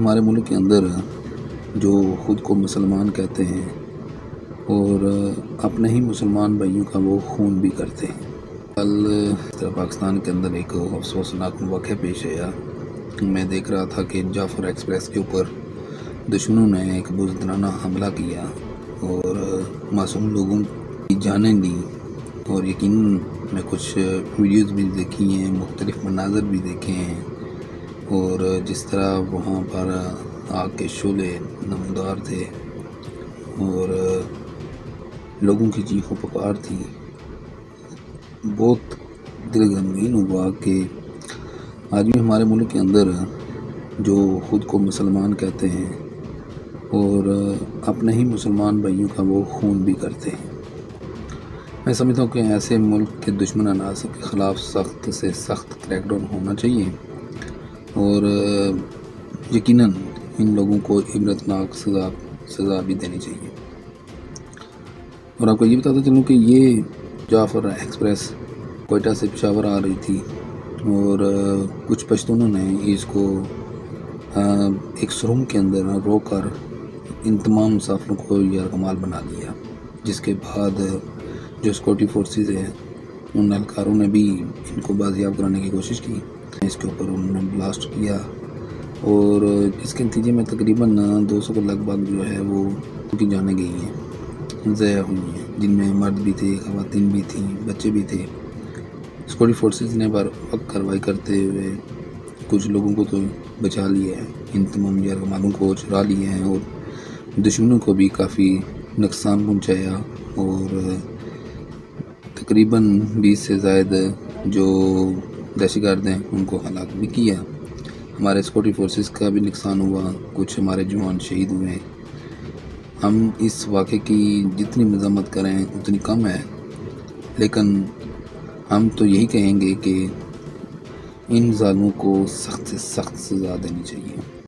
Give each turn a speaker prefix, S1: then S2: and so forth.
S1: ہمارے ملک کے اندر جو خود کو مسلمان کہتے ہیں اور اپنے ہی مسلمان بھائیوں کا وہ خون بھی کرتے ہیں۔ کل پاکستان کے اندر ایک افسوسناک واقعہ پیش آیا۔ میں دیکھ رہا تھا کہ جعفر ایکسپریس کے اوپر دشمنوں نے ایک بزدلانہ حملہ کیا اور معصوم لوگوں کی جانیں لی، اور یقیناً میں کچھ ویڈیوز بھی دیکھی ہیں، مختلف مناظر بھی دیکھے ہیں، اور جس طرح وہاں پر آگ کے شعلے نمودار تھے اور لوگوں کی چیخ و پکار تھی، بہت دل غمگین ہوا کہ آج بھی ہمارے ملک کے اندر جو خود کو مسلمان کہتے ہیں اور اپنے ہی مسلمان بھائیوں کا وہ خون بھی کرتے ہیں۔ میں سمجھتا ہوں کہ ایسے ملک کے دشمن عناصر کے خلاف سخت سے سخت کریک ڈاؤن ہونا چاہیے، اور یقیناً ان لوگوں کو عبرتناک سزا بھی دینی چاہیے۔ اور آپ کو یہ بتاتا چلوں کہ یہ جعفر ایکسپریس کوئٹہ سے پشاور آ رہی تھی، اور کچھ پشتونوں نے اس کو ایک سرنگ کے اندر روک کر ان تمام مسافروں کو یرغمال بنا لیا، جس کے بعد جو سیکورٹی فورسز ہیں ان اہلکاروں نے بھی ان کو بازیاب کرانے کی کوشش کی۔ اس کے اوپر انہوں نے بلاسٹ کیا، اور اس کے نتیجے میں تقریباً 200 کے لگ بھگ جو ہے وہ ان کی جانیں گئی ہیں، ضائع ہوئی ہیں، جن میں مرد بھی تھے، خواتین بھی تھیں، بچے بھی تھے۔ سیکورٹی فورسز نے بر وقت کارروائی کرتے ہوئے کچھ لوگوں کو تو بچا لیا ہے، ان تمام یرغمالوں کو چرا لیا ہے، اور دشمنوں کو بھی کافی نقصان پہنچایا، اور تقریباً 20 سے زائد جو دہشت گرد ہیں ان کو ہلاک بھی کیا۔ ہمارے سیکورٹی فورسز کا بھی نقصان ہوا، کچھ ہمارے جوان شہید ہوئے۔ ہم اس واقعے کی جتنی مذمت کریں اتنی کم ہے، لیکن ہم تو یہی کہیں گے کہ ان ظالموں کو سخت سے سخت سزا دینی چاہیے۔